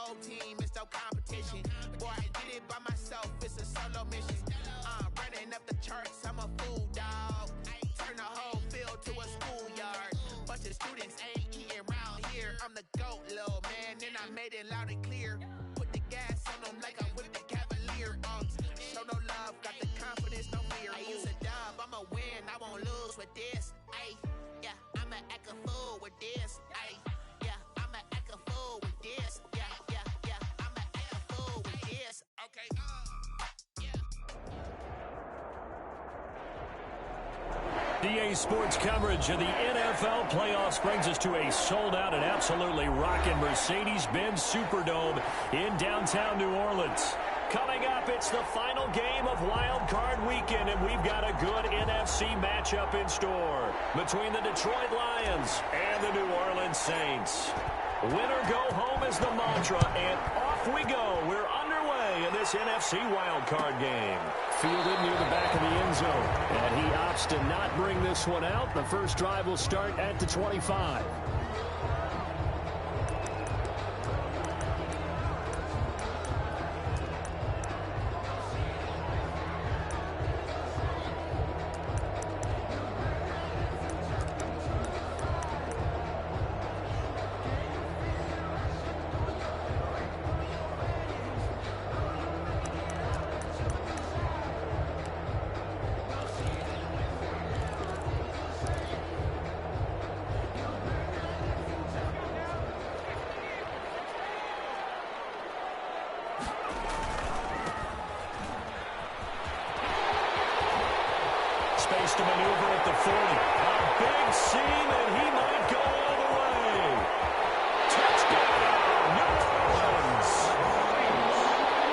whole team, it's no competition. Boy, I did it by myself, it's a solo mission. Running up the charts, I'm a fool, dog. Turn the whole field to a schoolyard. Bunch of students ain't eating round here. I'm the GOAT, little man, and I made it loud and clear. Put the gas on them like I whipped the Cavalier. Show no love, got the confidence, no fear. I use a dub, I'ma win, I won't lose with this. Ay, yeah, I'ma act a fool with this. Ay, yeah, I'ma act a fool with this. Yeah, yeah, yeah, I'ma act a fool with this. Okay, DA Sports coverage of the NFL playoffs brings us to a sold-out and absolutely rocking Mercedes-Benz Superdome in downtown New Orleans. Coming up, it's the final game of Wild Card Weekend, and we've got a good NFC matchup in store between the Detroit Lions and the New Orleans Saints. Winner go home is the mantra, and off we go. We're underway in this NFC Wild Card game. Fielded near the back of the end zone, and he opts to not bring this one out. The first drive will start at the 25. Space to maneuver at the 40. A big seam, and he might go all the way. Touchdown, New Orleans.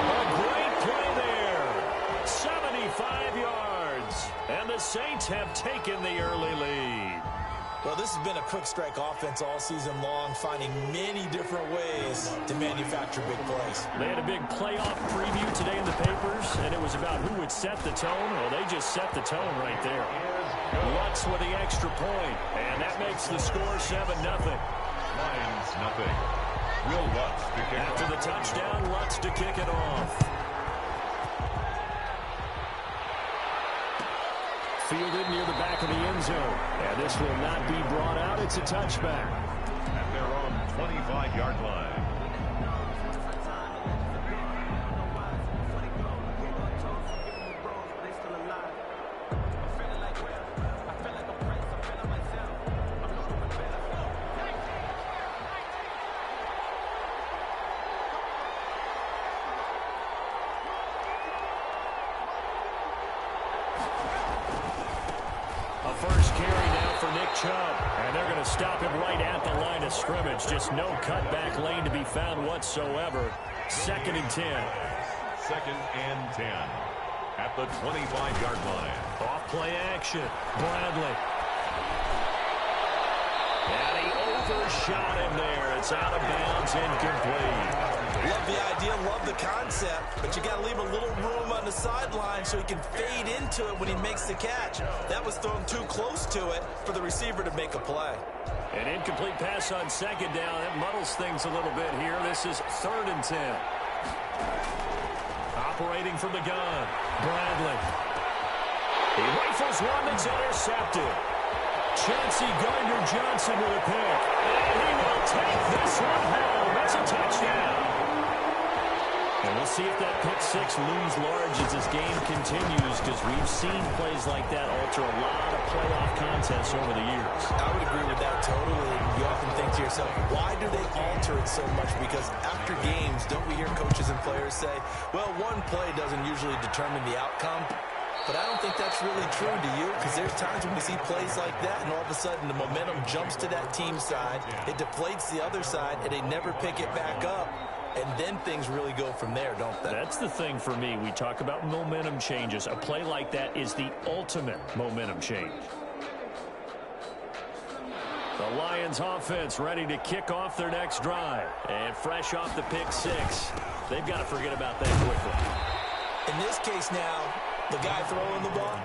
A great play there. 75 yards. And the Saints have taken the early lead. Well, this has been a quick strike offense all season long, finding many different ways to manufacture big plays. They had a big playoff preview today in the papers, and it was about who would set the tone. Well, they just set the tone right there. Lutz with the extra point, and that makes the score 7-0. Lions, nothing. Will Lutz to kick After off. the touchdown, Lutz to kick it off. Fielded near the back of the end zone. And this will not be brought out. It's a touchback. At their own 25-yard line. First carry now for Nick Chubb. And they're going to stop him right at the line of scrimmage. Just no cutback lane to be found whatsoever. 2nd and 10. 2nd and 10. At the 25-yard line. Off play action. Bradley. And he overshot him there. It's out of bounds, incomplete. Love the idea, love the concept, but you got to leave a little room on the sideline so he can fade into it when he makes the catch. That was thrown too close to it for the receiver to make a play. An incomplete pass on 2nd down. That muddles things a little bit here. This is 3rd and 10. Operating from the gun. Bradley. He rifles one that's intercepted. Chauncey Gardner-Johnson with a pick. And he will take this one home. It's a touchdown. And we'll see if that pick six looms large as this game continues, because we've seen plays like that alter a lot of playoff contests over the years. I would agree with that totally. You often think to yourself, why do they alter it so much? Because after games, don't we hear coaches and players say, well, one play doesn't usually determine the outcome? But I don't think that's really true, do you? Because there's times when we see plays like that, and all of a sudden the momentum jumps to that team side, it deflates the other side, and they never pick it back up. And then things really go from there, don't they? That's the thing for me. We talk about momentum changes. A play like that is the ultimate momentum change. The Lions offense ready to kick off their next drive. And fresh off the pick six, they've got to forget about that quickly. In this case now, the guy throwing the ball,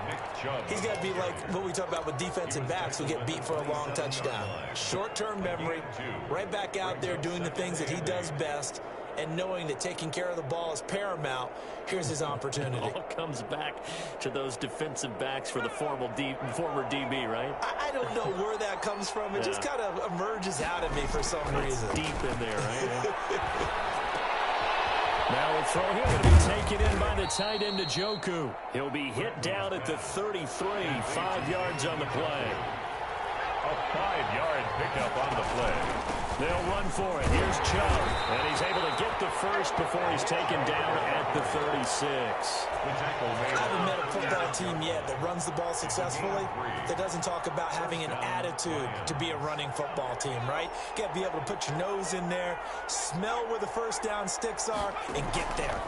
he's got to be like what we talk about with defensive backs who get beat for a long touchdown. Short-term memory, right back out there doing the things that he does best, and knowing that taking care of the ball is paramount, here's his opportunity. It all comes back to those defensive backs for the former DB, right? I don't know where that comes from. It just kind of emerges out of me for some reason. Deep in there, right? Now a throw here going to be taken in by the tight end, Njoku. He'll be hit down at the 33, 5 yards on the play. A 5-yard pickup on the play. They'll run for it. Here's Chubb, and he's able to get the first before he's taken down at the 36. I haven't met a football team yet that runs the ball successfully that doesn't talk about having an attitude to be a running football team, right? You got to be able to put your nose in there, smell where the first down sticks are, and get there.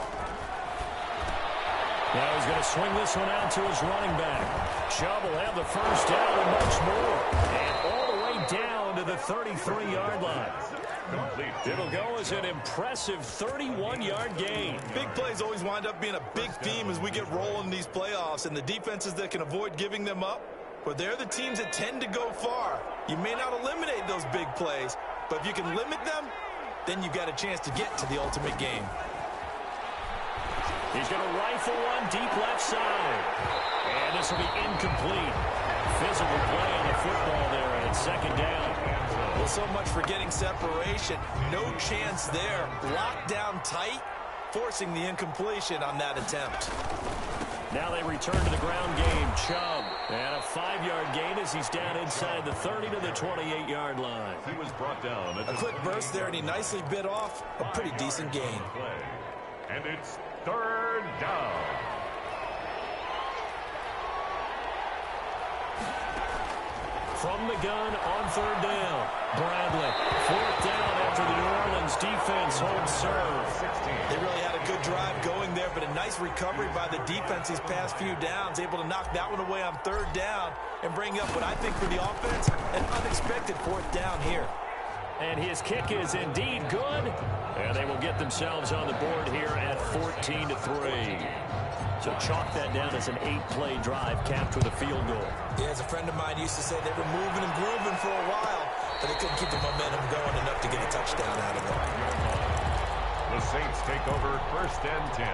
Now he's going to swing this one out to his running back. Chubb will have the first down and much more. And all the way down to the 33-yard line. It'll go as an impressive 31-yard gain. Big plays always wind up being a big theme as we get rolling in these playoffs, and the defenses that can avoid giving them up, well, they're the teams that tend to go far. You may not eliminate those big plays, but if you can limit them, then you've got a chance to get to the ultimate game. He's going to rifle one deep left side. And this will be incomplete. Physical play on the football there, and it's second down. Well, so much for getting separation. No chance there. Locked down tight, forcing the incompletion on that attempt. Now they return to the ground game. Chubb, and a 5-yard gain as he's down inside the 30 to the 28-yard line. He was brought down. A quick burst there, and he nicely bit off a pretty decent gain. And it's third down. From the gun on third down. Bradley, fourth down after the New Orleans defense holds serve. They really had a good drive going there, but a nice recovery by the defense these past few downs, able to knock that one away on third down and bring up what I think for the offense, an unexpected fourth down here. And his kick is indeed good. And they will get themselves on the board here at 14-3. So chalk that down as an 8-play drive capped with a field goal. Yeah, as a friend of mine used to say, they were moving and grooving for a while, but they couldn't keep the momentum going enough to get a touchdown out of it. The Saints take over first and 10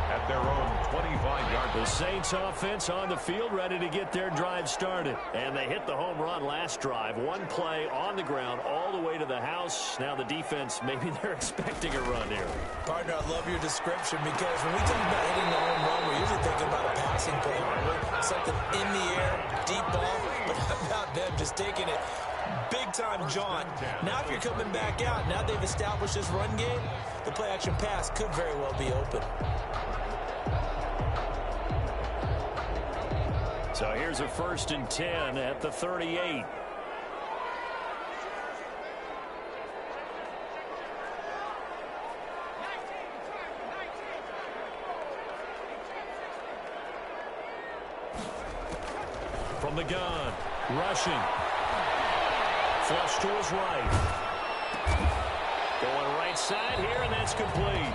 at their own 25-yard line. The Saints offense on the field, ready to get their drive started. And they hit the home run last drive. One play on the ground all the way to the house. Now the defense, maybe they're expecting a run here. Partner, I love your description because when we talk about hitting the home run, we're usually thinking about a passing play, something in the air, deep ball. But how about them just taking it big-time jaunt? Now if you're coming back out, now they've established this run game, the play-action pass could very well be open. So here's a 1st and 10 at the 38. From the gun, rushing. Flush to his right. Going right side here, and that's complete.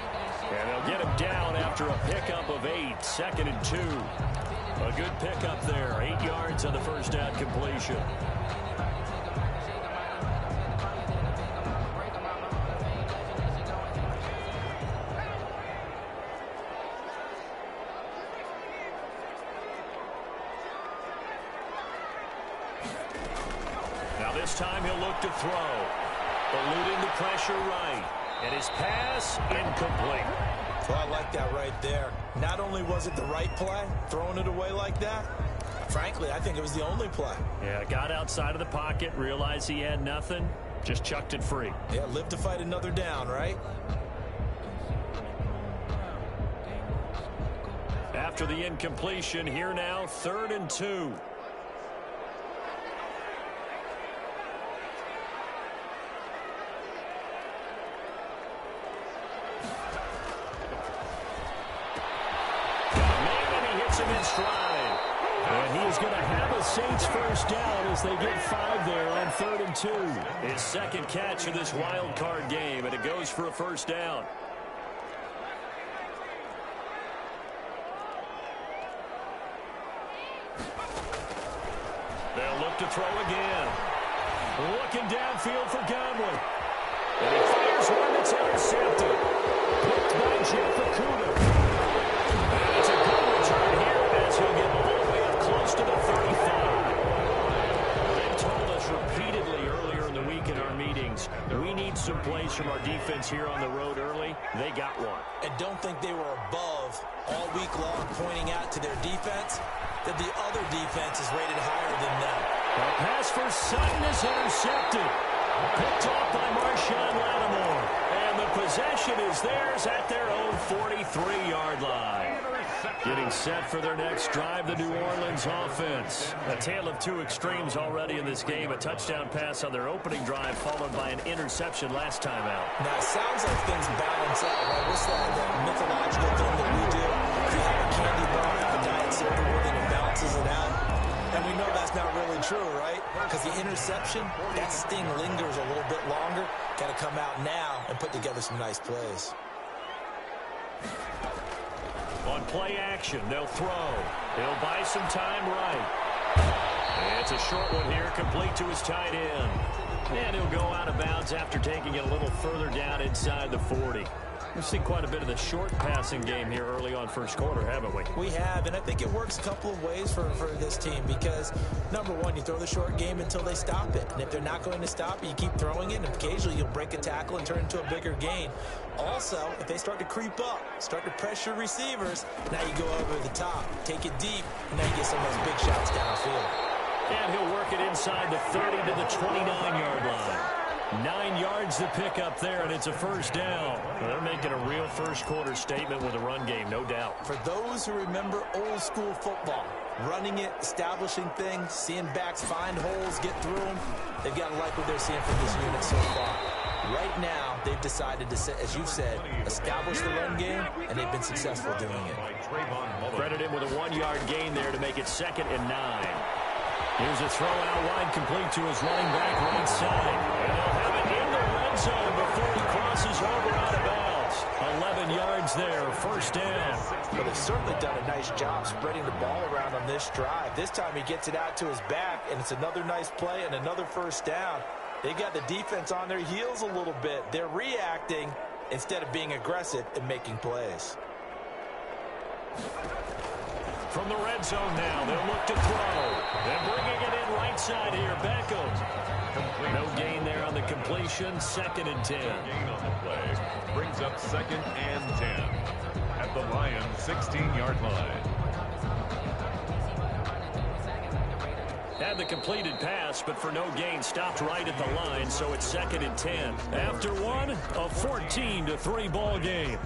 And they'll get him down after a pickup of 8, 2nd and 2. A good pickup there, 8 yards on the first down completion. Now this time he'll look to throw. Eluding the pressure right. And his pass incomplete. Well, I like that right there. Not only was it the right play, throwing it away like that, frankly, I think it was the only play. Yeah, got outside of the pocket, realized he had nothing, just chucked it free. Yeah, live to fight another down, right? After the incompletion, here now, 3rd and 2. In stride. And he is going to have a Saints first down as they get 5 there on 3rd and 2. His second catch of this wild card game, and it goes for a first down. They'll look to throw again. Looking downfield for Godwin. And he fires Here's one that's intercepted. Picked by Jeff Okuda. And it's a good return here as he'll get all the way up close to the 35. They've told us repeatedly earlier in the week in our meetings, we need some plays from our defense here on the road early. They got one. And don't think they were above all week long pointing out to their defense that the other defense is rated higher than them. A pass for Sutton is intercepted. Picked off by Marshawn Lattimore. And the possession is theirs at their own 43-yard line. Getting set for their next drive, the New Orleans offense. A tale of two extremes already in this game. A touchdown pass on their opening drive, followed by an interception last time out. Now, it sounds like things balance out, right? What's that mythological thing that we do? If you have a candy bar, have a diet soda with it, it balances it out. And we know that's not really true, right? Because the interception, that sting lingers a little bit longer. Got to come out now and put together some nice plays. On play action, they'll throw. He'll buy some time right. And it's a short one here, complete to his tight end. And he'll go out of bounds after taking it a little further down inside the 40. We've seen quite a bit of the short passing game here early on first quarter, haven't we? We have, and I think it works a couple of ways for this team because, number one, you throw the short game until they stop it. And if they're not going to stop it, you keep throwing it, and occasionally you'll break a tackle and turn it into a bigger gain. Also, if they start to creep up, start to pressure receivers, now you go over the top, take it deep, and now you get some of those big shots downfield. And he'll work it inside the 30 to the 29-yard line. 9 yards to pick up there, and it's a first down. Well, they're making a real first-quarter statement with a run game, no doubt. For those who remember old-school football, running it, establishing things, seeing backs find holes, get through them, they've got to like what they're seeing from this unit so far. Right now, they've decided to, as you've said, establish the run game, and they've been successful doing it. Credit him with a 1-yard gain there to make it 2nd and 9. Here's a throw out wide, complete to his running back right side. And they'll have it in the red zone before he crosses over out of bounds. 11 yards there, first down. But they've certainly done a nice job spreading the ball around on this drive. This time he gets it out to his back, and it's another nice play and another first down. They got the defense on their heels a little bit. They're reacting instead of being aggressive and making plays. From the red zone now, they'll look to throw. They're bringing it in right side here. Beckham. No gain there on the completion. 2nd and 10. Gain on the play brings up 2nd and 10 at the Lions' 16-yard line. Had the completed pass, but for no gain, stopped right at the line, so it's 2nd and 10. After one, a 14-3 ball game.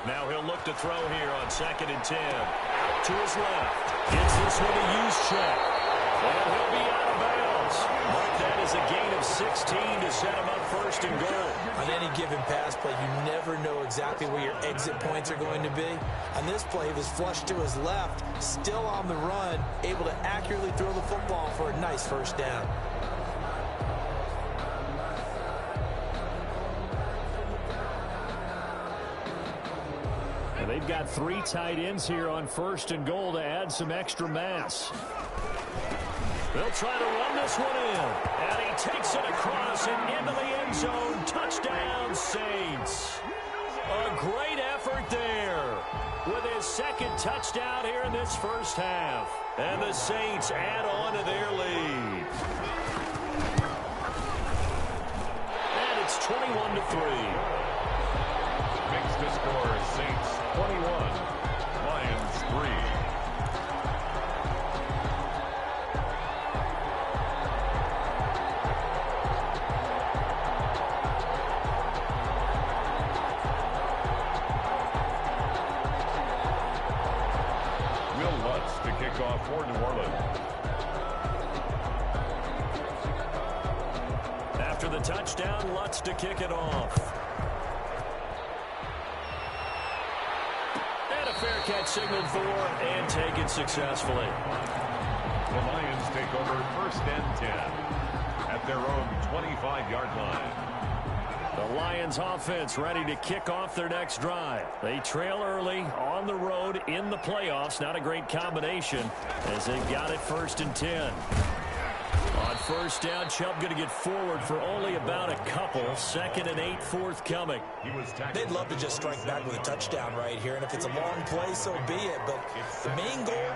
Now he'll look to throw here on 2nd and 10. Out to his left. Gets this one to Juszczyk. And he'll be out of bounds. Mark that as a gain of 16 to set him up 1st and goal. On any given pass play, you never know exactly where your exit points are going to be. On this play, he was flushed to his left, still on the run, able to accurately throw the football for a nice first down. They've got 3 tight ends here on 1st and goal to add some extra mass. They'll try to run this one in. And he takes it across and into the end zone. Touchdown, Saints. A great effort there with his 2nd touchdown here in this first half. And the Saints add on to their lead. And it's 21-3. Makes the score Saints 21, Lions 3. Will Lutz to kick off for New Orleans. After the touchdown, Lutz to kick it off. Fair catch signaled for and taken successfully. The Lions take over 1st and 10 at their own 25-yard line. The Lions offense ready to kick off their next drive. They trail early on the road in the playoffs. Not a great combination as they've got it 1st and 10. On first down, Chubb going to get forward for only about a couple. 2nd and 8 forthcoming. They'd love to just strike back with a touchdown right here, and if it's a long play, so be it. But the main goal,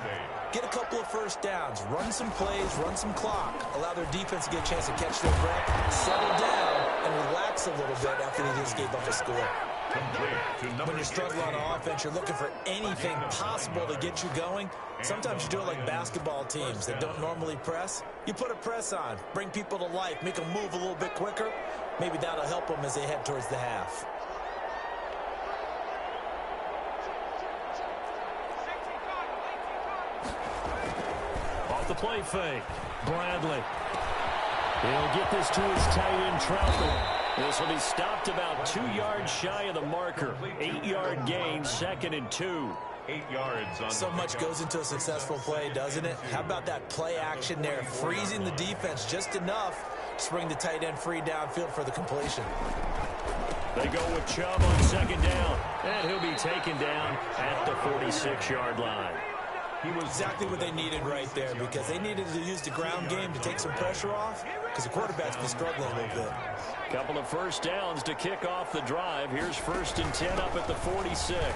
get a couple of first downs, run some plays, run some clock, allow their defense to get a chance to catch their breath, settle down, and relax a little bit after they just gave up a score. When you're struggling on offense, you're looking for anything possible to get you going. Sometimes you do it like basketball teams that don't normally press. You put a press on, bring people to life, make them move a little bit quicker. Maybe that'll help them as they head towards the half. Off the play fake, Bradley. He'll get this to his tight end, Troutman. This will be stopped about 2 yards shy of the marker. 8-yard gain, 2nd and 2. 8 yards on so much goes into a successful play, doesn't it? How about that play action there, freezing the defense just enough to bring the tight end free downfield for the completion. They go with Chubb on 2nd down, and he'll be taken down at the 46-yard line. He was exactly what they needed right there, because they needed to use the ground game to take some pressure off, because the quarterback's been struggling a little bit. Couple of first downs to kick off the drive. Here's 1st and 10 up at the 46. And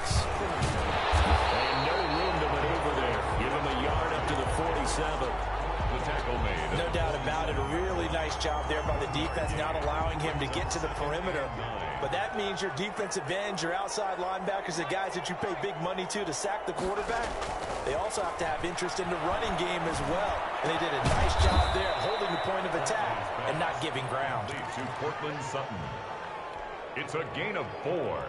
no room to maneuver there. Give him a yard up to the 47. The tackle made. No doubt about it. A really nice job there by the defense, not allowing him to get to the perimeter. But that means your defensive ends, your outside linebackers, the guys that you pay big money to sack the quarterback, they also have to have interest in the running game as well. And they did a nice job there holding the point of attack and not giving ground. To Cortland Sutton. It's a gain of 4.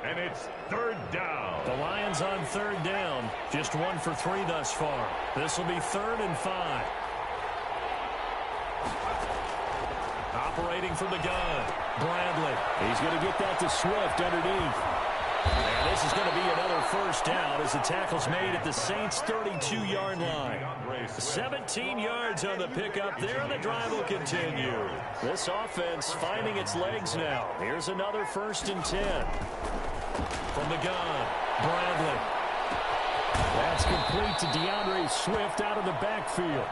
And it's 3rd down. The Lions on 3rd down. Just 1 for 3 thus far. This will be 3rd and 5. Operating from the gun, Bradley. He's going to get that to Swift underneath. And this is going to be another 1st down as the tackle's made at the Saints' 32-yard line. 17 yards on the pickup there, and the drive will continue. This offense finding its legs now. Here's another 1st and 10. From the gun, Bradley. That's complete to DeAndre Swift out of the backfield.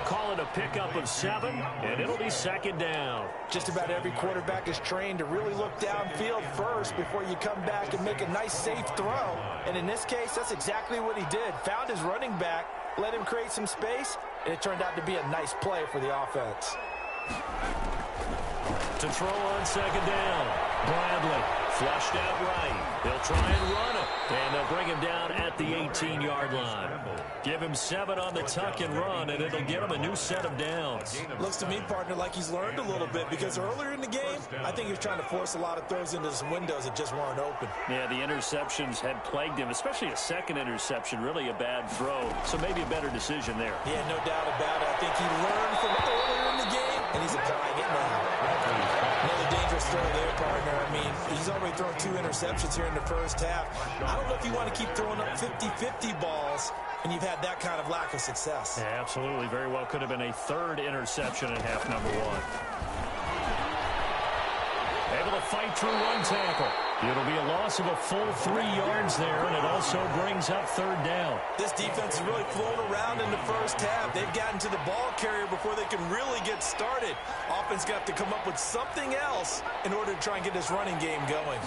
Call it a pickup of 7, and it'll be 2nd down. Just about every quarterback is trained to really look downfield first before you come back and make a nice, safe throw. And in this case, that's exactly what he did. Found his running back, let him create some space, and it turned out to be a nice play for the offense. To throw on 2nd down, Bradley. Flushed out right. They'll try and run him. And they'll bring him down at the 18-yard line. Give him 7 on the tuck and run, and it'll get him a new set of downs. Looks to me, partner, like he's learned a little bit, because earlier in the game, I think he was trying to force a lot of throws into some windows that just weren't open. Yeah, the interceptions had plagued him, especially a 2nd interception, really a bad throw. So maybe a better decision there. Yeah, no doubt about it. I think he learned from earlier in the game, and he's applying it now. Another dangerous throw there, partner. I mean, he's already thrown 2 interceptions here in the 1st half. I don't know if you want to keep throwing up 50-50 balls when you've had that kind of lack of success. Yeah, absolutely. Very well could have been a 3rd interception in half number 1. Able to fight through 1 tackle. It'll be a loss of a full 3 yards there, and it also brings up 3rd down. This defense has really flown around in the 1st half. They've gotten to the ball carrier before they can really get started. Offense got to come up with something else in order to try and get this running game going.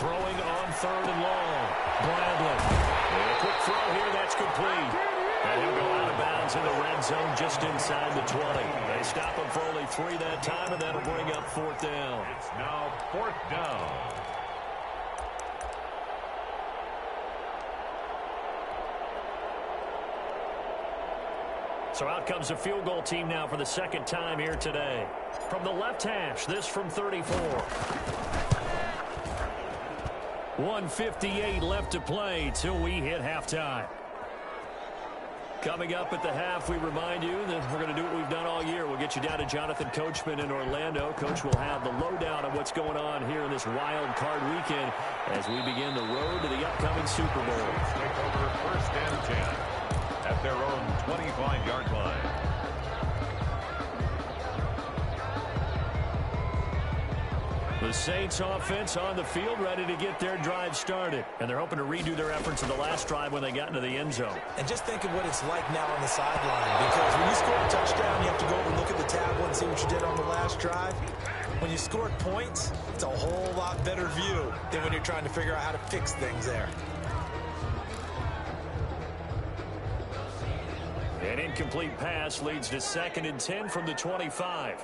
Throwing on 3rd and long. Bradley. And a quick throw here. That's complete. And he'll go out of bounds in the red zone just inside the 20. They stop him for only 3 that time, and that'll bring up 4th down. It's now 4th down. So out comes the field goal team now for the 2nd time here today. From the left hash, this from 34. 1:58 left to play till we hit halftime. Coming up at the half, we remind you that we're going to do what we've done all year. We'll get you down to Jonathan Coachman in Orlando. Coach will have the lowdown of what's going on here in this wild card weekend as we begin the road to the upcoming Super Bowl. Take over 1st and 10 at their own 25-yard line. The Saints offense on the field ready to get their drive started. And they're hoping to redo their efforts in the last drive when they got into the end zone. And just think of what it's like now on the sideline. Because when you score a touchdown, you have to go over and look at the tablet and see what you did on the last drive. When you scored points, it's a whole lot better view than when you're trying to figure out how to fix things there. An incomplete pass leads to 2nd and 10 from the 25.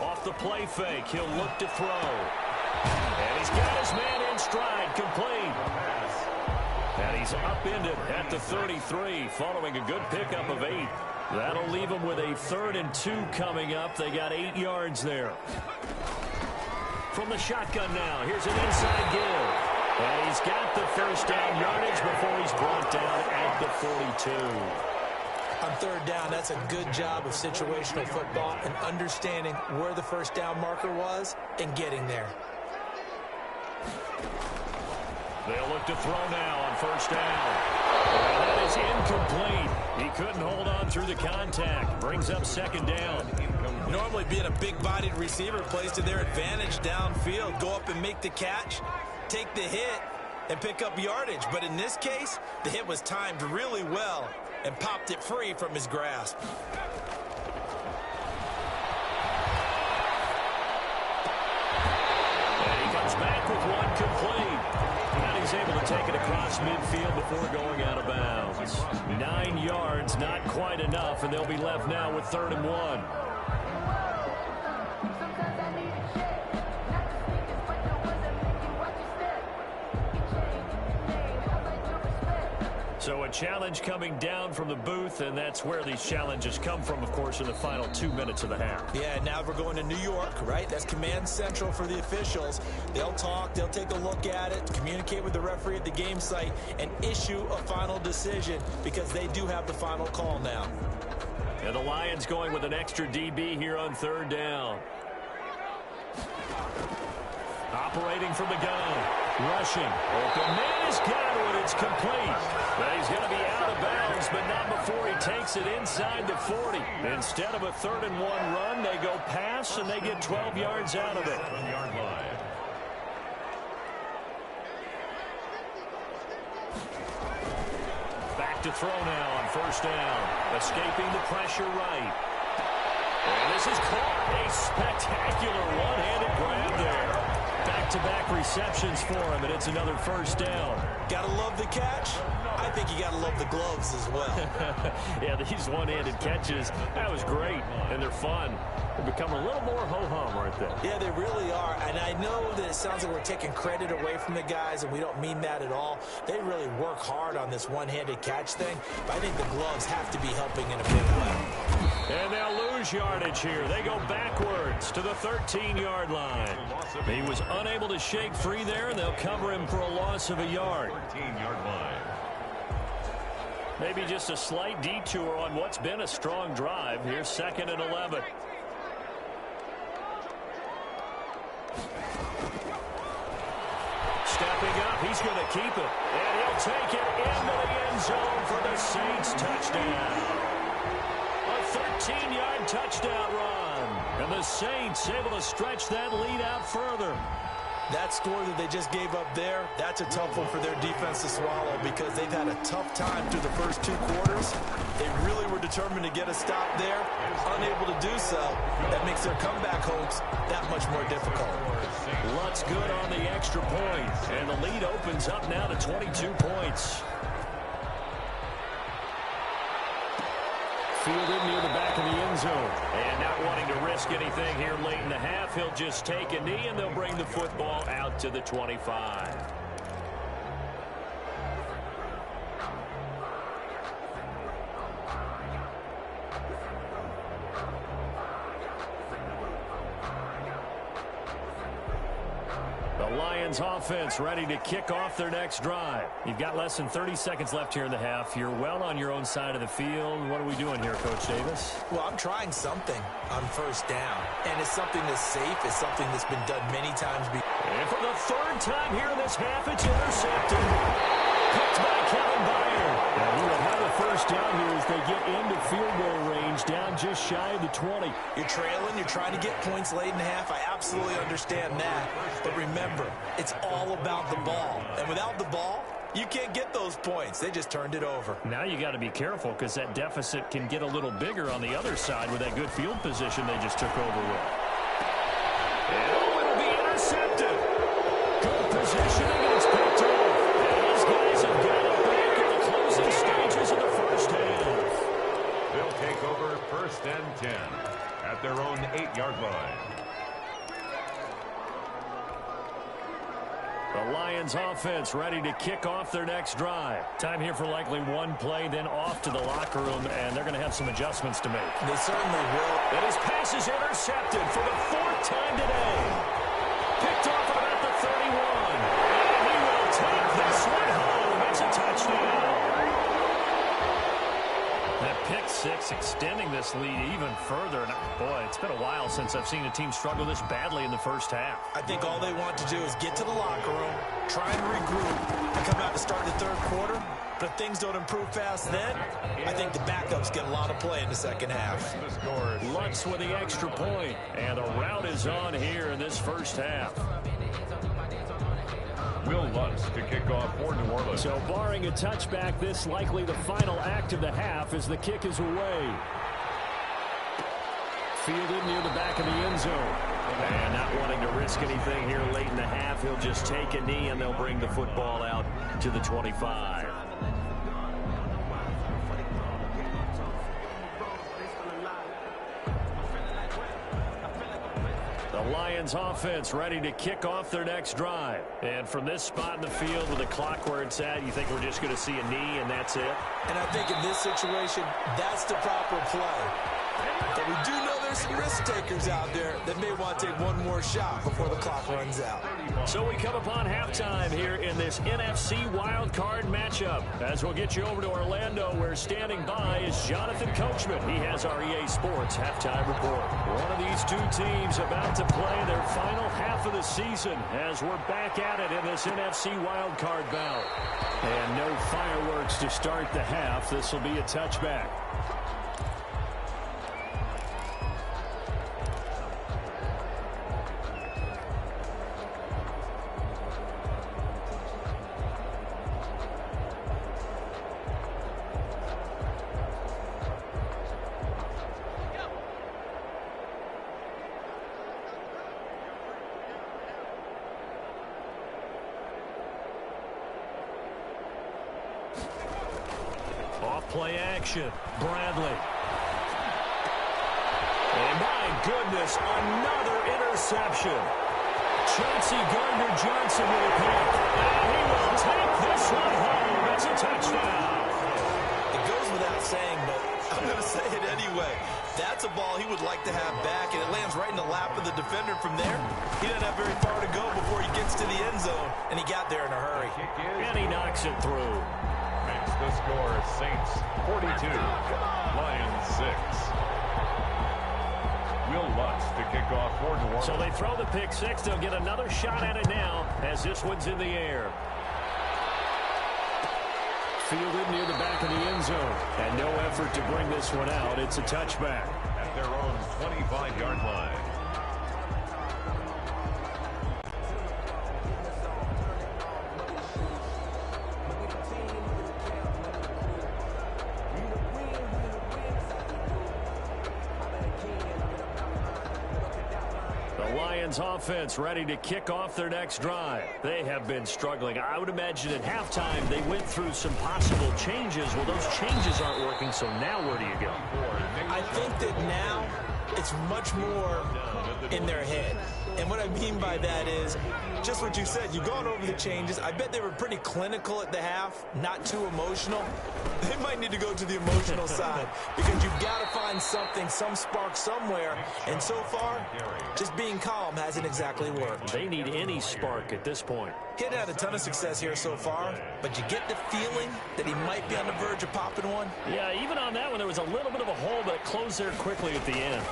Off the play fake, he'll look to throw. And he's got his man in stride, complete. And he's upended at the 33, following a good pickup of 8. That'll leave him with a 3rd and 2 coming up. They got 8 yards there. From the shotgun now, here's an inside give. And he's got the first down yardage before he's brought down at the 42. On 3rd down, that's a good job of situational football and understanding where the first down marker was and getting there. They'll look to throw now on 1st down. And that is incomplete. He couldn't hold on through the contact. Brings up 2nd down. Normally being a big-bodied receiver plays to their advantage downfield. Go up and make the catch, take the hit, and pick up yardage. But in this case, the hit was timed really well and popped it free from his grasp. And he comes back with one complete. And he's able to take it across midfield before going out of bounds. 9 yards, not quite enough, and they'll be left now with 3rd and 1. So a challenge coming down from the booth, and that's where these challenges come from, of course, in the final 2 minutes of the half. Yeah, now we're going to New York, right? That's command central for the officials. They'll talk, they'll take a look at it, communicate with the referee at the game site, and issue a final decision because they do have the final call now. And the Lions going with an extra DB here on 3rd down. Operating from the gun. Rushing. Open man has got it. It's complete. But he's going to be out of bounds, but not before he takes it inside the 40. Instead of a 3rd and 1 run, they go pass, and they get 12 yards out of it. Back to throw now on 1st down. Escaping the pressure right. And this is caught. A spectacular one-handed grab there. Back-to-back receptions for him, and it's another 1st down. Gotta love the catch. I think you gotta love the gloves as well. Yeah, these one-handed catches, that was great, and they're fun. They become a little more ho-hum right there. Yeah, they really are, and I know that it sounds like we're taking credit away from the guys, and we don't mean that at all. They really work hard on this one-handed catch thing, but I think the gloves have to be helping in a big way. And they'll lose yardage here. They go backwards to the 13-yard line. He was unable to shake free there, and they'll cover him for a loss of a yard. 13-yard line. Maybe just a slight detour on what's been a strong drive. Here's 2nd and 11. Stepping up, he's going to keep it. And he'll take it into the end zone for the Saints touchdown. A 13-yard touchdown run. And the Saints able to stretch that lead out further. That score that they just gave up there, that's a tough one for their defense to swallow because they've had a tough time through the first 2 quarters. They really were determined to get a stop there, unable to do so. That makes their comeback hopes that much more difficult. Lutz good on the extra point, and the lead opens up now to 22 points. Fielded near the back of the end zone. And not wanting to risk anything here late in the half, he'll just take a knee, and they'll bring the football out to the 25. The Lions offense ready to kick off their next drive. You've got less than 30 seconds left here in the half. You're well on your own side of the field. What are we doing here, Coach Davis? Well, I'm trying something on 1st down, and it's something that's safe. It's something that's been done many times before. And for the 3rd time here in this half, it's intercepted. Picked by Kevin Byard. And we will have a first down here as they get into field goal range, down just shy of the 20. You're trailing, you're trying to get points late in half. I absolutely understand that. But remember, it's all about the ball. And without the ball, you can't get those points. They just turned it over. Now you got to be careful because that deficit can get a little bigger on the other side with that good field position they just took over with. It'll be intercepted. Good positioning, and it's picked off. And these guys have got it back in the closing stages of the first half. They'll take over first and 10 at their own 8-yard line. The Lions offense ready to kick off their next drive. Time here for likely one play, then off to the locker room, and they're going to have some adjustments to make. They certainly will. And his pass is intercepted for the 4th time today. Picked off at about the 31. And he will take this one home. It's a touchdown. That pick six extending this lead even further. And boy, it's been a while since I've seen a team struggle this badly in the first half. I think all they want to do is get to the locker room, try and regroup, and come out to start the third quarter. But if things don't improve fast then, I think the backups get a lot of play in the second half. Lutz with the extra point, and a rout is on here in this first half. Will Lutz to kick off for New Orleans. So barring a touchback, this likely the final act of the half as the kick is away. Fielded near the back of the end zone. And not wanting to risk anything here late in the half, he'll just take a knee and they'll bring the football out to the 25. The Lions offense ready to kick off their next drive. And from this spot in the field with the clock where it's at, you think we're just going to see a knee and that's it? And I think in this situation, that's the proper play. But we do know there's some risk takers out there that may want to take one more shot before the clock runs out. So we come upon halftime here in this NFC wildcard matchup. As we'll get you over to Orlando, where standing by is Jonathan Coachman. He has our EA Sports halftime report. One of these two teams about to play their final half of the season as we're back at it in this NFC wildcard bout. And no fireworks to start the half. This will be a touchback. Play action. Bradley. And my goodness, another interception. Chauncey Gardner-Johnson with a pick. And he will take this one home. It's a touchdown. It goes without saying, but I'm going to say it anyway. That's a ball he would like to have back, and it lands right in the lap of the defender from there. He doesn't have very far to go before he gets to the end zone, and he got there in a hurry. And he knocks it through. Makes the score Saints 42, Lions 6. Will Lutz to kick off for New Orleans. So they throw the pick six. They'll get another shot at it now as this one's in the air. Fielded near the back of the end zone. And no effort to bring this one out. It's a touchback. At their own 25-yard line. Offense ready to kick off their next drive. They have been struggling. I would imagine at halftime they went through some possible changes. Well, those changes aren't working, so now where do you go? I think that now it's much more in their head. And what I mean by that is just what you said. You've gone over the changes. I bet they were pretty clinical at the half, not too emotional. They might need to go to the emotional side because you've got to find something, some spark somewhere. And so far, just being calm hasn't exactly worked. They need any spark at this point. He hadn't had a ton of success here so far, but you get the feeling that he might be on the verge of popping one. Yeah, even on that one, there was a little bit of a hole, but it closed there quickly at the end.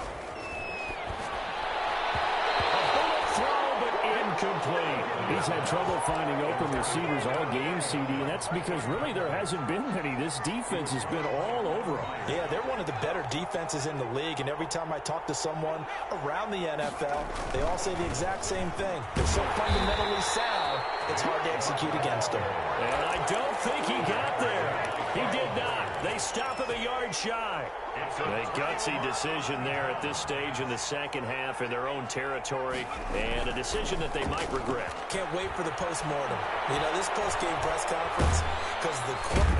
incomplete. He's had trouble finding open receivers all game, CD, and that's because really there hasn't been many. This defense has been all over him. Yeah, they're one of the better defenses in the league, and every time I talk to someone around the NFL, they all say the exact same thing. They're so fundamentally sound, it's hard to execute against them. And I don't think he got there. He did not. They stop him a yard shy. A gutsy decision there at this stage in the second half in their own territory, and a decision that they might regret. Can't wait for the post-mortem. You know, this post-game press conference, because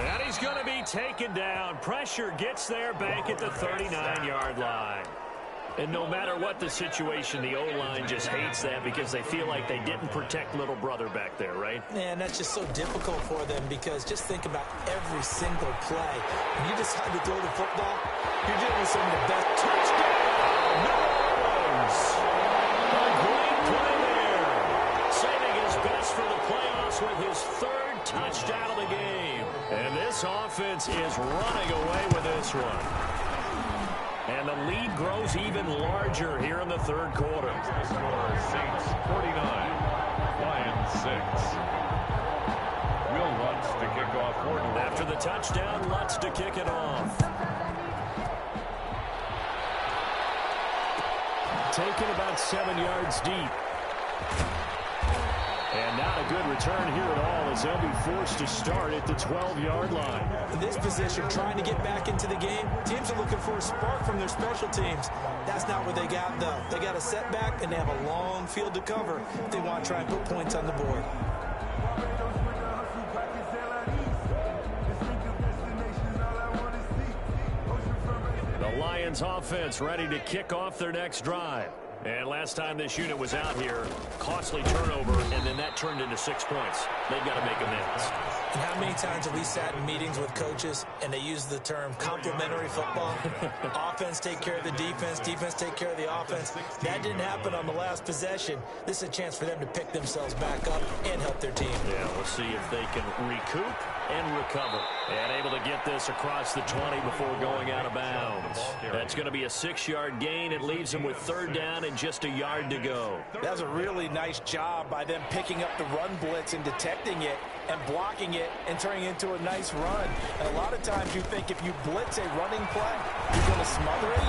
and he's going to be taken down. Pressure gets there back at the 39-yard line. And no matter what the situation, the O-line just hates that because they feel like they didn't protect little brother back there, right? Man, that's just so difficult for them because just think about every single play. When you decide to throw the football, you're dealing with some of the best. Touchdown! Leauge! A great play there. Saving his best for the playoffs with his third touchdown of the game. And this offense is running away with this one. And the lead grows even larger here in the third quarter. Score Saints 49, Lions 6. Will Lutz to kick off for New Orleans. After the touchdown, Lutz to kick it off. Taken about 7 yards deep. And not a good return here at all as they'll be forced to start at the 12-yard line. In this position, trying to get back into the game, teams are looking for a spark from their special teams. That's not what they got, though. They got a setback, and they have a long field to cover if they want to try and put points on the board. The Lions offense ready to kick off their next drive. And last time this unit was out here, costly turnover, and then that turned into 6 points. They've got to make amends. And how many times have we sat in meetings with coaches and they use the term complementary football? Offense take care of the defense, defense take care of the offense. That didn't happen on the last possession. This is a chance for them to pick themselves back up and help their team. Yeah, we'll see if they can recoup and recover. And able to get this across the 20 before going out of bounds. That's going to be a 6-yard gain. It leaves them with third down and just a yard to go. That was a really nice job by them picking up the run blitz and detecting it and blocking it and turning it into a nice run. And a lot of times you think if you blitz a running play, you're going to smother it.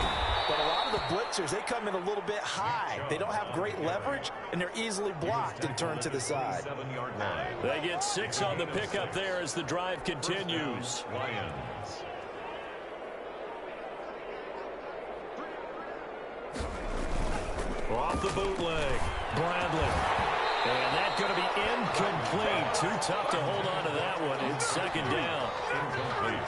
But a lot of the blitzers, they come in a little bit high. They don't have great leverage, and they're easily blocked and turned to the side. 7-yard line. They get 6 on the pickup there as the drive continues. Lions. Off the bootleg, Bradley. And that's going to be incomplete. Too tough to hold on to that one. It's second down.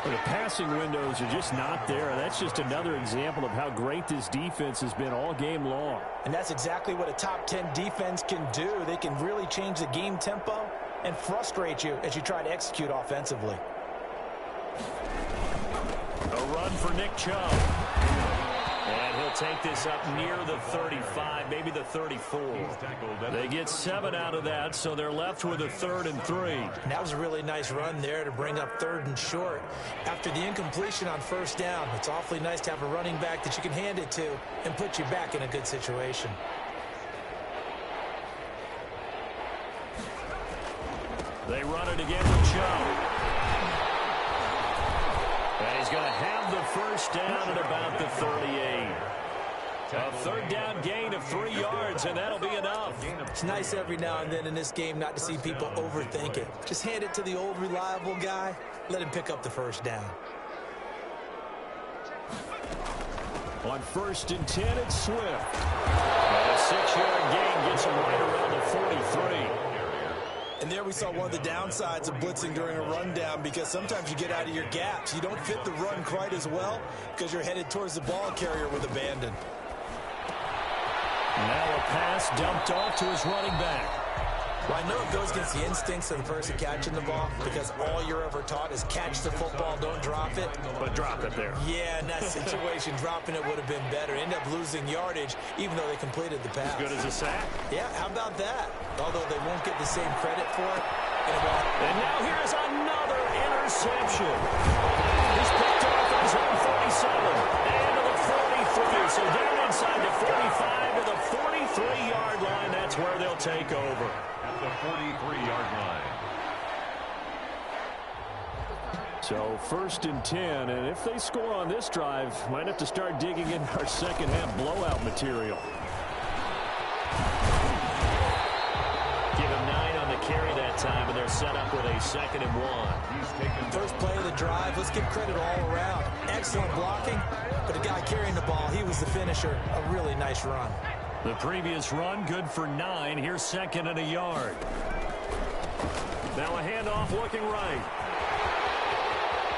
The passing windows are just not there. That's just another example of how great this defense has been all game long. And that's exactly what a top 10 defense can do. They can really change the game tempo and frustrate you as you try to execute offensively. A run for Nick Chubb. And he'll take this up near the 35, maybe the 34. They get 7 out of that, so they're left with a 3rd and 3. And that was a really nice run there to bring up 3rd and short. After the incompletion on first down, it's awfully nice to have a running back that you can hand it to and put you back in a good situation. They run it again with Chubb. And he's going to have the first down at about the 38. A third down gain of 3 yards, and that'll be enough. It's nice every now and then in this game not to see people overthink it. Just hand it to the old reliable guy. Let him pick up the first down. On 1st and 10, it's Swift. And a 6-yard gain gets him right around the 43. And there we saw one of the downsides of blitzing during a rundown because sometimes you get out of your gaps. You don't fit the run quite as well because you're headed towards the ball carrier with abandon. Now a pass dumped off to his running back. Well, I know it goes against the instincts of the person catching the ball because all you're ever taught is catch the football, don't drop it. But drop it there. Yeah, in that situation, dropping it would have been better. End up losing yardage even though they completed the pass. As good as a sack. Yeah, how about that? Although they won't get the same credit for it. And now here's another interception. He's picked off at his own 47 and to the 43. So down inside the 45 to the 43. 43-yard line. That's where they'll take over. At the 43-yard line. So 1st and 10, and if they score on this drive, might have to start digging in our second-half blowout material. Give him 9 on the carry that time, and they're set up with a 2nd and 1. He's taken first play of the drive. Let's give credit all around. Excellent blocking, but the guy carrying the ball, he was the finisher. A really nice run. The previous run, good for 9. Here's 2nd and a yard. Now a handoff looking right.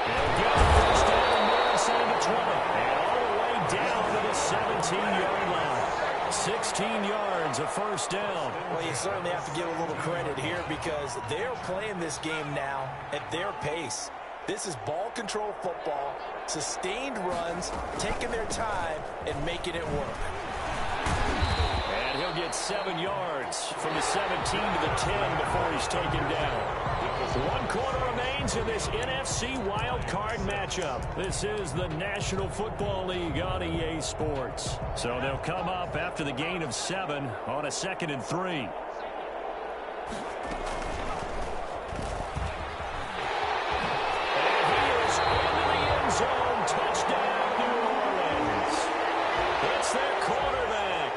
They'll get the first down and more inside the 20. And all the way down to the 17-yard line. 16 yards, a first down. Well, you certainly have to give a little credit here because they're playing this game now at their pace. This is ball control football, sustained runs, taking their time, and making it work. And he'll get 7 yards from the 17 to the 10 before he's taken down. 1 quarter remains in this NFC wildcard matchup. This is the National Football League on EA Sports. So they'll come up after the gain of 7 on a 2nd and 3. And he is into the end zone. Touchdown, New Orleans. It's their quarterback.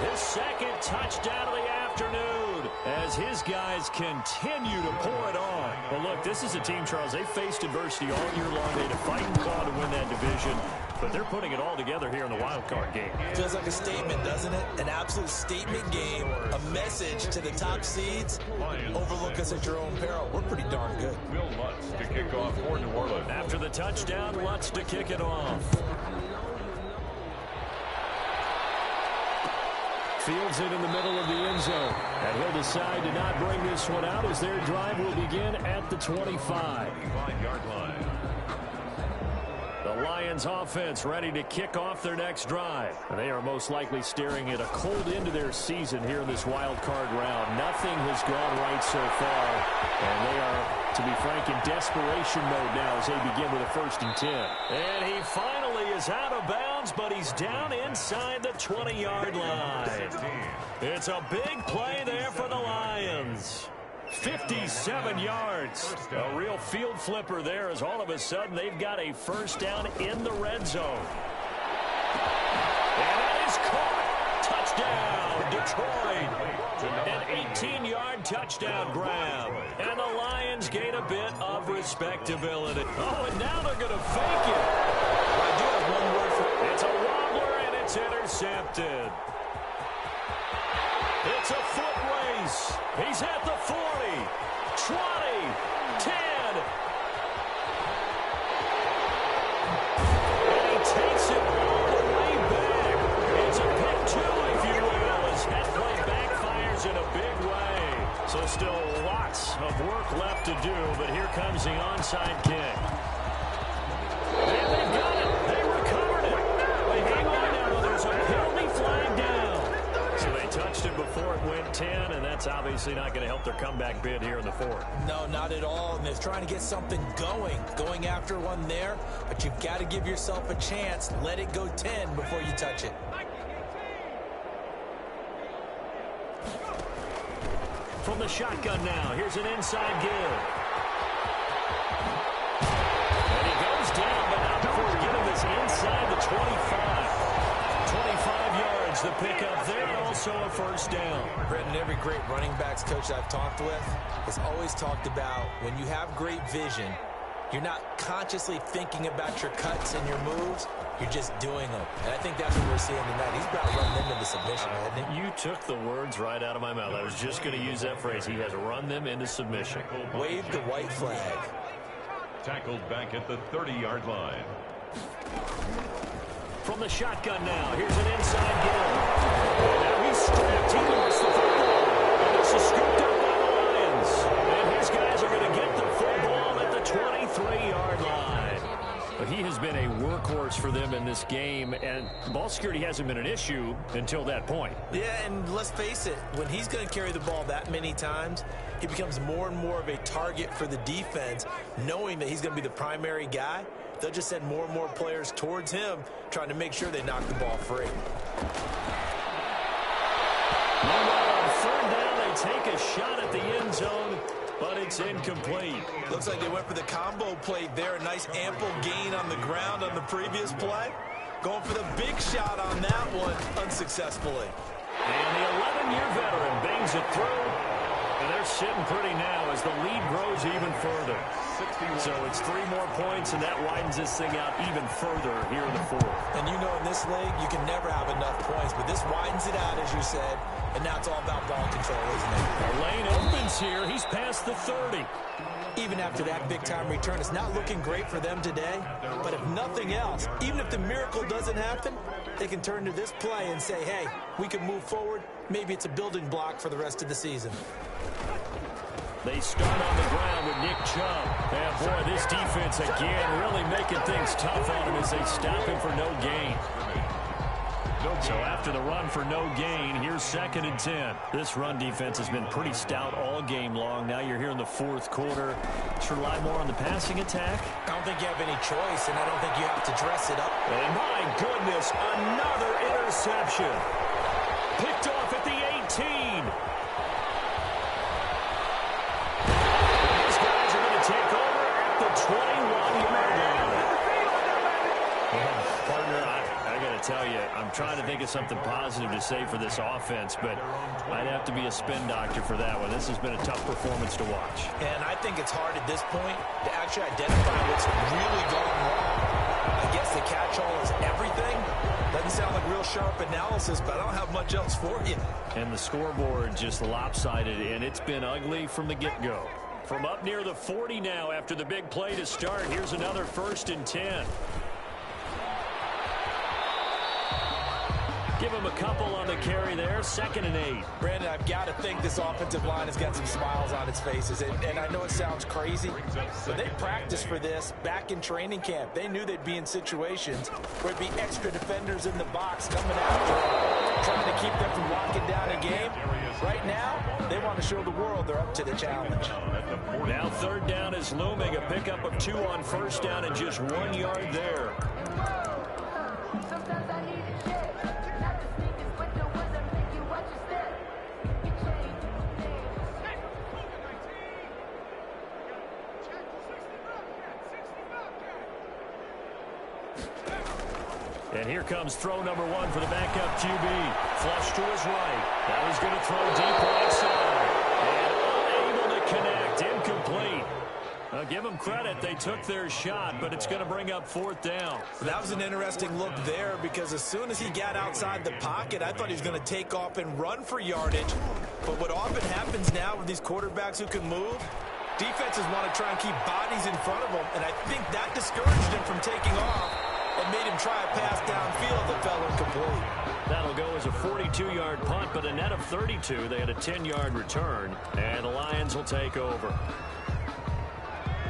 His 2nd touchdown of the afternoon as his guys continue to pour it on. Well, look, this is a team, Charles, they faced adversity all year long. They had to fight and claw to win that division, but they're putting it all together here in the wild card game. Feels like a statement, doesn't it? An absolute statement game, a message to the top seeds. Overlook us at your own peril. We're pretty darn good. Will Lutz to kick off for New Orleans. After the touchdown, Lutz to kick it off. Fields it in the middle of the end zone. And he'll decide to not bring this one out as their drive will begin at the 25. 25-yard line. The Lions offense ready to kick off their next drive. They are most likely staring at a cold end to their season here in this wild card round. Nothing has gone right so far. And they are, to be frank, in desperation mode now as they begin with a 1st and 10. And he finally is out of bounds, but he's down inside the 20-yard line. It's a big play there for the Lions. 57 yards. A real field flipper there as all of a sudden they've got a first down in the red zone. And that is caught. Touchdown, Detroit. An 18-yard touchdown grab. And the Lions gain a bit of respectability. Oh, and now they're going to fake it. I do have one word for it. It's a wobbler, and it's intercepted. It's a foot race. He's at the 40, 20, 10. And he takes it all the way back. It's a pick 2, if you will, as that play backfires in a big way. So still lots of work left to do, but here comes the onside kick. And they've got it. They recovered it. They hang on now. There's a penalty flag down. So they touched it before it went 10, and that's obviously not going to help their comeback bid here in the 4th. No, not at all. And they're trying to get something going after one there. But you've got to give yourself a chance. Let it go 10 before you touch it. From the shotgun now, here's an inside give. And he goes down, but not before getting this inside the 25. 25 yards, the pickup there, and also a first down. Brendan, every great running backs coach I've talked with has always talked about when you have great vision, you're not consciously thinking about your cuts and your moves, you're just doing them. And I think that's what we're seeing tonight. He's about to run them into submission, hasn't he? You took the words right out of my mouth. I was just going to use that phrase. He has run them into submission. Wave the white flag. Tackled back at the 30-yard line. From the shotgun now, here's an inside give. Now he's strapped. He lost the football. And this is scooped up by the Lions. And his guys are going to get the football at the 23-yard line. But he has been a workhorse for them in this game, and ball security hasn't been an issue until that point. Yeah, and let's face it, when he's going to carry the ball that many times, he becomes more and more of a target for the defense, knowing that he's going to be the primary guy. They'll just send more and more players towards him, trying to make sure they knock the ball free. Meanwhile, on third down, they take a shot at the end zone, but it's incomplete. Looks like they went for the combo play there. A nice ample gain on the ground on the previous play. Going for the big shot on that one unsuccessfully. And the 11-year veteran bangs it through. And they're sitting pretty now as the lead grows even further. So it's 3 more points, and that widens this thing out even further here in the fourth. And you know in this league, you can never have enough points, but this widens it out, as you said, and now it's all about ball control, isn't it? The lane opens here. He's past the 30. Even after that big-time return, it's not looking great for them today. But if nothing else, even if the miracle doesn't happen, they can turn to this play and say, hey, we can move forward. Maybe it's a building block for the rest of the season. They start on the ground with Nick Chubb. And boy, this defense again really making things tough on him as they stop him for no gain. So after the run for no gain, here's 2nd and 10. This run defense has been pretty stout all game long. Now you're here in the fourth quarter. Should rely more on the passing attack. I don't think you have any choice, and I don't think you have to dress it up. And my goodness, another interception. Picked off at the 18. These guys are going to take over at the 21-yard line. Partner, I got to tell you, I'm trying to think of something positive to say for this offense, but I'd have to be a spin doctor for that one. This has been a tough performance to watch. And I think it's hard at this point to actually identify what's really going wrong. I guess the catch-all is everything. Doesn't sound like real sharp analysis, but I don't have much else for you. And the scoreboard just lopsided, and it's been ugly from the get-go. From up near the 40 now after the big play to start, here's another 1st and 10. Give him a couple on the carry there. 2nd and 8. Brandon, I've got to think this offensive line has got some smiles on its faces. And I know it sounds crazy, but they practiced for this back in training camp. They knew they'd be in situations where it'd be extra defenders in the box coming after them, trying to keep them from locking down a game. Right now, they want to show the world they're up to the challenge. Now 3rd down is looming. A pickup of 2 on 1st down and just 1 yard there. And here comes throw number 1 for the backup QB. Flush to his right. Now he's going to throw deep right side. And unable to connect. Incomplete. Now give them credit. They took their shot, but it's going to bring up 4th down. That was an interesting look there because as soon as he got outside the pocket, I thought he was going to take off and run for yardage. But what often happens now with these quarterbacks who can move, defenses want to try and keep bodies in front of them, and I think that discouraged him from taking off and made him try a pass downfield that fell incomplete. That'll go as a 42-yard punt, but a net of 32. They had a 10-yard return, and the Lions will take over.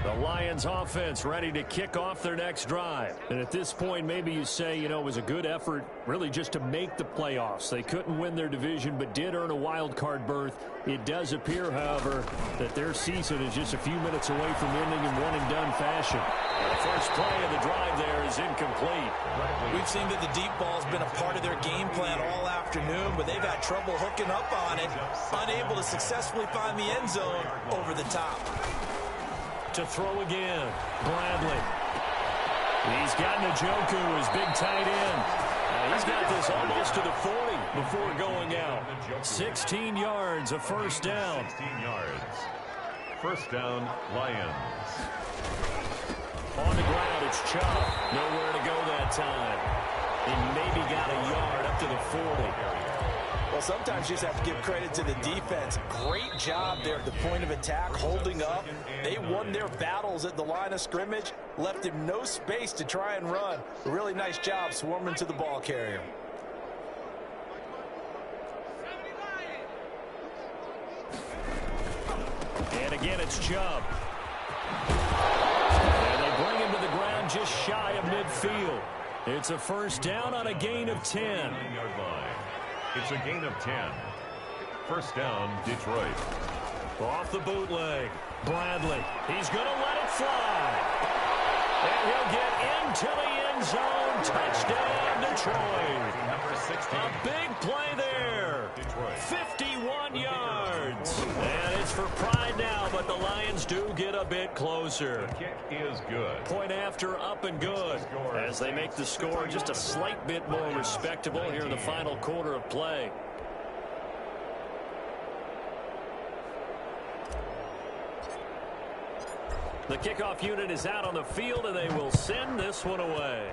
The Lions offense ready to kick off their next drive. And at this point, maybe you say, it was a good effort really just to make the playoffs. They couldn't win their division, but did earn a wild card berth. It does appear, however, that their season is just a few minutes away from ending in one-and-done fashion. The first play of the drive there is incomplete. We've seen that the deep ball's been a part of their game plan all afternoon, but they've had trouble hooking up on it, unable to successfully find the end zone over the top. To throw again, Bradley. He's got Njoku, his big tight end. He's got this almost to the 40 before going out. 16 yards, a 1st down. 16 yards. 1st down, Lions. On the ground, it's Chubb. Nowhere to go that time. He maybe got a yard up to the 40. Well, sometimes you just have to give credit to the defense. Great job there at the point of attack, holding up. They won their battles at the line of scrimmage, left him no space to try and run. A really nice job swarming to the ball carrier. And again, it's Chubb. And they bring him to the ground just shy of midfield. It's a 1st down on a gain of 10. 9-yard line. It's a gain of 10. 1st down, Detroit. Off the bootleg. Bradley. He's going to let it fly. And he'll get into the end zone. Touchdown, Detroit. A big play there. 51 yards. And it's for pride now, but the Lions do get a bit closer. The kick is good. Point after, up and good. As they make the score just a slight bit more respectable here in the final quarter of play. The kickoff unit is out on the field, and they will send this one away.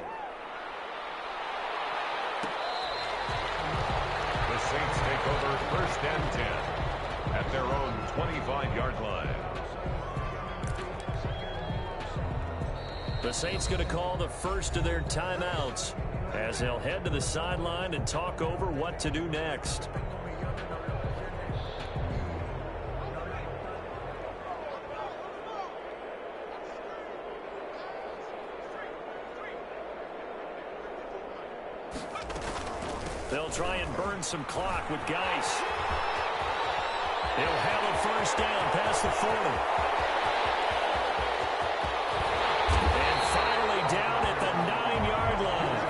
The Saints take over 1st and 10 at their own 25-yard line. The Saints going to call the first of their timeouts as they'll head to the sideline and talk over what to do next. They'll try and burn some clock with Geis. He'll have a first down past the 40. And finally down at the 9-yard line.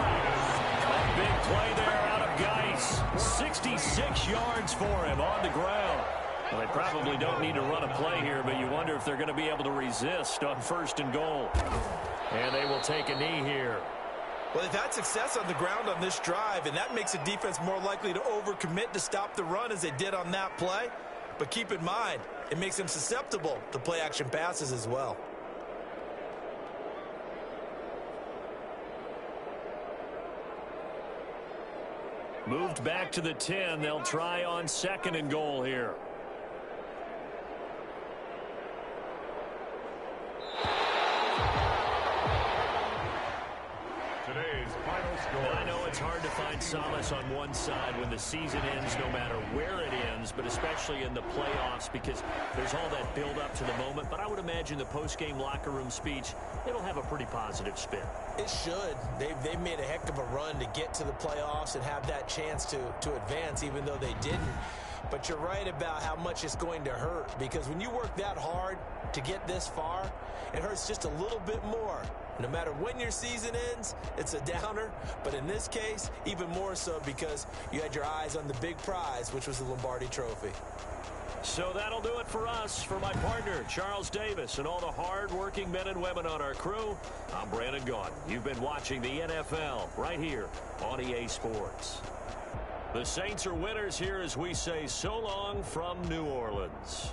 A big play there out of Geis. 66 yards for him on the ground. Well, they probably don't need to run a play here, but you wonder if they're going to be able to resist on 1st and goal. And they will take a knee here. Well, they've had success on the ground on this drive, and that makes a defense more likely to overcommit to stop the run as they did on that play. But keep in mind, it makes them susceptible to play-action passes as well. Moved back to the 10. They'll try on 2nd and goal here. I know it's hard to find solace on one side when the season ends, no matter where it ends, but especially in the playoffs because there's all that build up to the moment. But I would imagine the post-game locker room speech, it'll have a pretty positive spin. It should. They've made a heck of a run to get to the playoffs and have that chance to advance, even though they didn't. But you're right about how much it's going to hurt, because when you work that hard to get this far, it hurts just a little bit more. No matter when your season ends, it's a downer. But in this case, even more so because you had your eyes on the big prize, which was the Lombardi Trophy. So that'll do it for us. For my partner, Charles Davis, and all the hard-working men and women on our crew, I'm Brandon Gaudin. You've been watching the NFL right here on EA Sports. The Saints are winners here as we say so long from New Orleans.